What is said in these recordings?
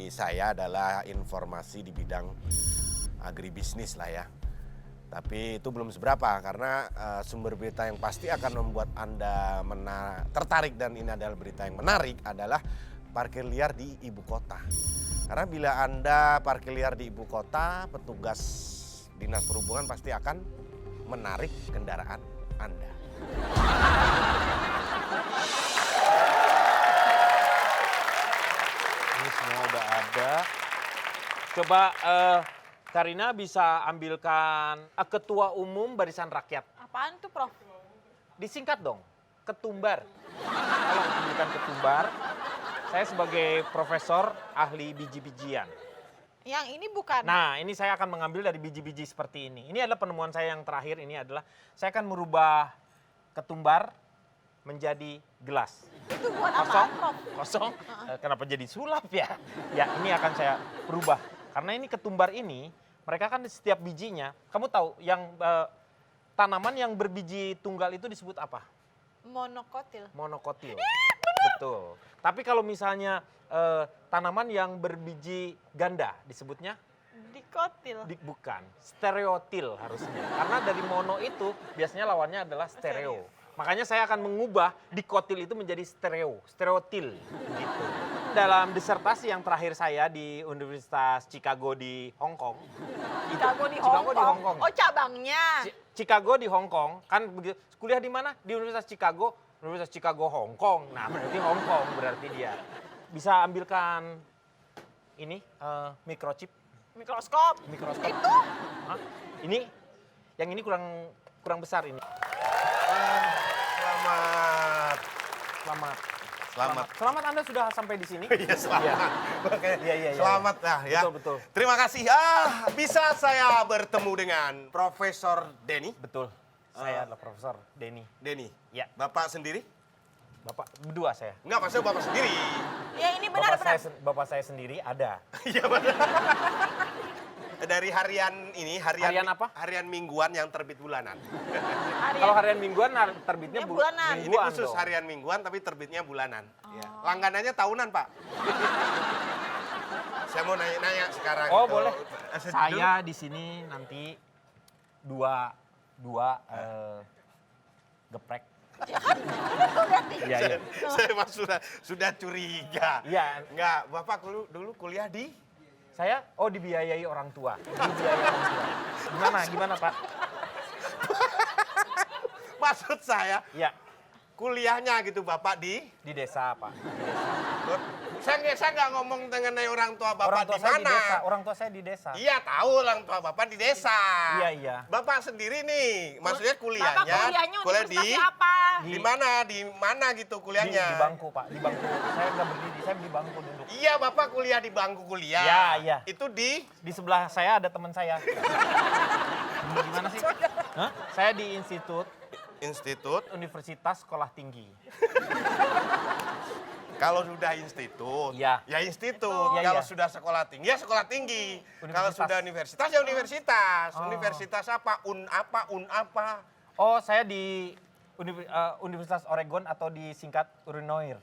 Saya adalah informasi di bidang agribisnis lah ya. Tapi itu belum seberapa karena sumber berita yang pasti akan membuat Anda tertarik dan ini adalah berita yang menarik adalah parkir liar di ibu kota. Karena bila Anda parkir liar di ibu kota, petugas Dinas Perhubungan pasti akan menarik kendaraan Anda. Ini semua udah ada. Coba Karina bisa ambilkan Ketua Umum Barisan Rakyat. Apaan tuh, Prof? Disingkat dong, ketumbar. Tolong ambilkan ketumbar. Saya sebagai profesor ahli biji-bijian. Yang ini bukan. Nah, ini saya akan mengambil dari biji-biji seperti ini. Ini adalah penemuan saya yang terakhir. Ini adalah saya akan merubah ketumbar menjadi gelas. Itu buat Kosong, apaan, Prof? kosong. Kenapa jadi sulap ya? Ya, ini akan saya rubah. Karena ini ketumbar ini, mereka kan di setiap bijinya, kamu tahu yang tanaman yang berbiji tunggal itu disebut apa? Monokotil. Monokotil. Betul. Tapi kalau misalnya tanaman yang berbiji ganda disebutnya? Dikotil. Bukan, stereotil harusnya. Karena dari mono itu biasanya lawannya adalah stereo. Makanya saya akan mengubah dikotil itu menjadi stereotil gitu. Dalam disertasi yang terakhir saya di Universitas Chicago di Hong Kong. Chicago di Chicago di Hong Kong. Oh, cabangnya. Chicago di Hong Kong. Kan begitu. Kuliah di mana? Di Universitas Chicago Hong Kong. Nah, berarti Hong Kong berarti dia. Bisa ambilkan ini microchip. Mikroskop. Itu? Hah? Ini yang ini kurang besar ini. Selamat Anda sudah sampai di sini. Iya, selamat. Iya. Selamat lah ya. Betul. Terima kasih. Bisa saya bertemu dengan Profesor Denny? Betul. Saya adalah Profesor Denny. Denny. Ya. Bapak sendiri? Bapak berdua saya. Enggak, maksudnya Bapak sendiri. Ya, ini benar. Bapak saya sendiri ada. Iya benar. Dari harian ini, Harian apa? Harian mingguan yang terbit bulanan. Kalau harian mingguan terbitnya Ya, bulanan. Ini mingguan khusus dong. harian mingguan tapi terbitnya bulanan. Ya. Langganannya tahunan, Pak. Saya mau nanya sekarang. Oh, boleh. Saya Saya di sini nanti dua geprek. Iya. saya mah sudah curiga. Iya. Enggak, Bapak dulu kuliah di Saya dibiayai orang tua. Gimana Pak? Maksud saya Ya, kuliahnya gitu Bapak di desa Pak. Saya nggak ngomong mengenai orang tua Bapak Orang tua di saya di mana. desa. Orang tua saya di desa. Iya tahu orang tua Bapak di desa. Iya. Bapak sendiri nih, maksudnya Bapak kuliahnya kuliah di apa? Di mana gitu kuliahnya? Di bangku Pak, di bangku. Saya nggak berdiri, saya di bangku duduk. Iya Bapak kuliah di bangku kuliah. Iya. Itu di Di sebelah saya ada teman saya. Gimana sih? Hah? Saya di institut. Universitas Sekolah Tinggi. Kalau sudah institut, Iya. ya institut. Iya, Kalau iya. sudah sekolah tinggi, ya sekolah tinggi. Kalau Universitas. sudah universitas, ya universitas. Oh. Universitas apa? Un apa? Oh, saya di Universitas Oregon atau disingkat Urinoir.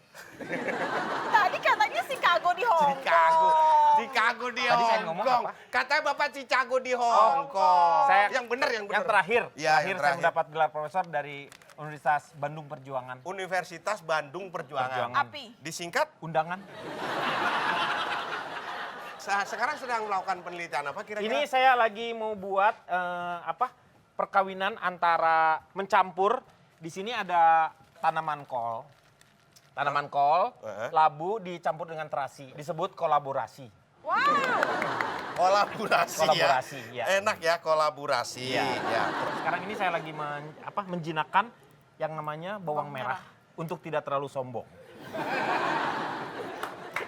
Tadi katanya Chicago di Hong Chicago di Tadi saya Hong ngomong Kong. apa? Katanya Bapak Chicago di Hong Kong. Saya- yang benar. Yang terakhir, Ya, saya yang terakhir. mendapat gelar profesor dari Universitas Bandung Perjuangan. Universitas Bandung Perjuangan. Perjuangan. Api. Disingkat, Undangan. sekarang sedang melakukan penelitian apa kira-kira? Ini saya lagi mau buat perkawinan antara mencampur. Di sini ada tanaman kol. Labu dicampur dengan terasi. Disebut kolaborasi. Wow. Kolaborasi ya. Enak ya kolaborasi. Iya. Ya. Sekarang ini saya lagi menjinakkan yang namanya bawang merah untuk tidak terlalu sombong.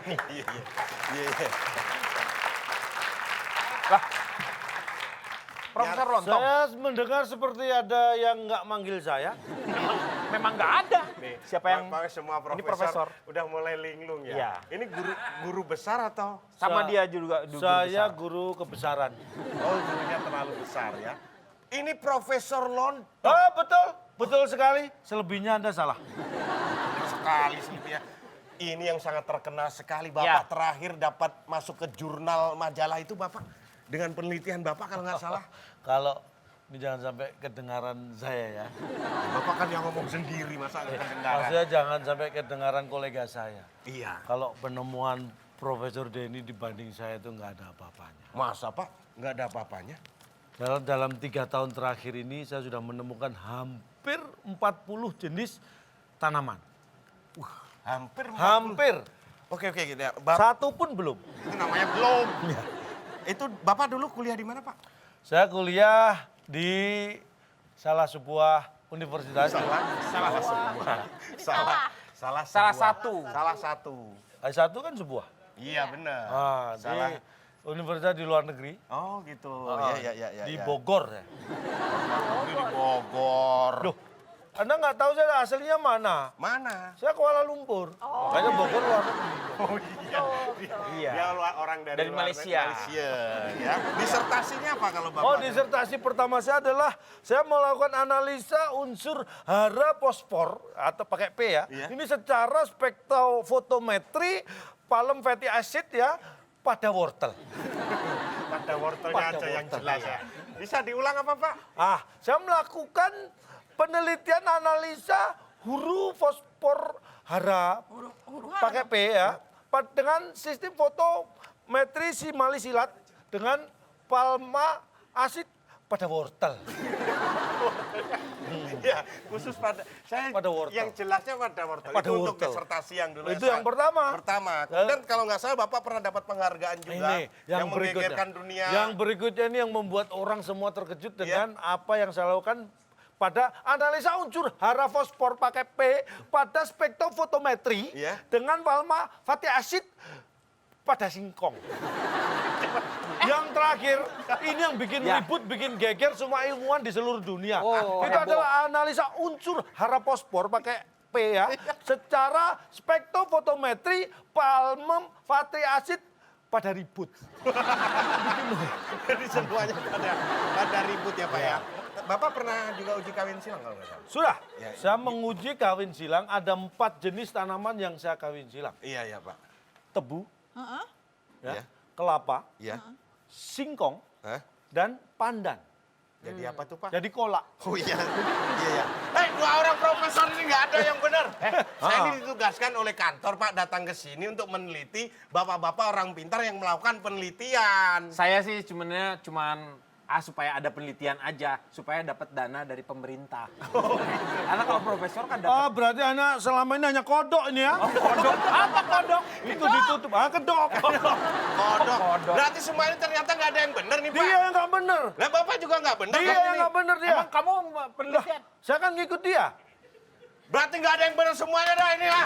Iya. Lah, Profesor Lontong, Saya mendengar seperti ada yang nggak manggil saya. memang nggak ada. Siapa yang Bapak semua Ini profesor, profesor. udah mulai linglung ya? Iya. Ini guru besar atau? sama Sa- dia juga Saya besar. guru kebesaran. Oh, gurunya terlalu besar ya. Ini Profesor Lon Oh betul sekali. Selebihnya Anda salah. sekali sih ya. Ini yang sangat terkenal sekali Ya. Bapak terakhir dapat masuk ke jurnal majalah itu Bapak dengan penelitian Bapak kalau nggak salah. Kalau ini jangan sampai kedengaran saya ya. Bapak kan yang ngomong sendiri masa nggak kedengaran. Maksudnya jangan sampai kedengaran kolega saya. Iya. Kalau penemuan Profesor Denny dibanding saya itu nggak ada apa-apanya. Masa Pak nggak ada apa-apanya? Dalam 3 tahun terakhir ini saya sudah menemukan hampir 40 jenis tanaman. Hampir. 40. Hampir. Oke gitu ya. Satu pun belum. Itu namanya belum. Itu Bapak dulu kuliah di mana Pak? Saya kuliah di salah sebuah universitas. Salah satu. Salah satu. S1 kan sebuah. Iya benar. Di universitas di luar negeri. Oh gitu. Iya. Di Bogor ya. Ini di Bogor. Loh, Anda nggak tahu saya aslinya mana? Mana? Saya Kuala Lumpur. Makanya Bogor luar negeri. Oh iya. Iya. Dia orang dari luar Malaysia. Malaysia. Ya. Disertasinya apa kalau Bapak? Oh, disertasi pertama saya adalah saya melakukan analisa unsur hara fosfor atau pakai P ya. Iya. Ini secara spektrofotometri palm fatty acid ya pada wortel. Pada wortelnya Pada aja yang wortel, jelas iya. ya. Bisa diulang apa Pak? Saya melakukan penelitian analisa huruf fosfor hara pakai P ya dengan sistem fotometri simalisilat dengan palma asid pada wortel. Ya, khusus pada Pada wortel. Yang jelasnya pada wortel. Pada itu untuk wortel. disertasi yang dulu. Itu yang pertama. Pertama. Kemudian kalau nggak salah Bapak pernah dapat penghargaan juga Ini yang menggegerkan dunia. Yang berikutnya ini yang membuat orang semua terkejut dengan apa yang saya lakukan pada analisa unsur hara fosfor pakai P pada spektrofotometri Iya. dengan palma fatty acid pada singkong. Yang terakhir, ini yang bikin ribut, bikin geger semua ilmuwan di seluruh dunia. Oh, Itu heboh. adalah analisa unsur hara fosfor pakai P ya, secara spektrofotometri palm fatty acid pada ribut. Jadi semuanya pada ribut ya Pak ya. Bapak pernah juga uji kawin silang kalau nggak salah? Sudah, Ya, saya menguji kawin silang, ada 4 jenis tanaman yang saya kawin silang. Iya Pak. Tebu, Iya. kelapa, Iya. singkong, Hah? dan pandan. Jadi apa tuh Pak? Jadi kolak. Oh iya. Iya. Dua orang profesor ini nggak ada yang benar. Saya ini ditugaskan oleh kantor Pak datang ke sini untuk meneliti bapak-bapak orang pintar yang melakukan penelitian. Saya sih cuman supaya ada penelitian aja, supaya dapat dana dari pemerintah. Karena kalau profesor kan dapat. Berarti anak selama ini hanya kodok ini ya? Kodok. Apa kodok? Itu ditutup, kedok. Kodok. Berarti semua ini ternyata nggak ada yang benar nih Pak. Dia yang nggak bener. Lah Bapak juga nggak benar Dia Pak, yang ini. nggak bener dia. Emang kamu penelitian? Saya kan ngikut dia. Berarti nggak ada yang benar semuanya dah ini lah.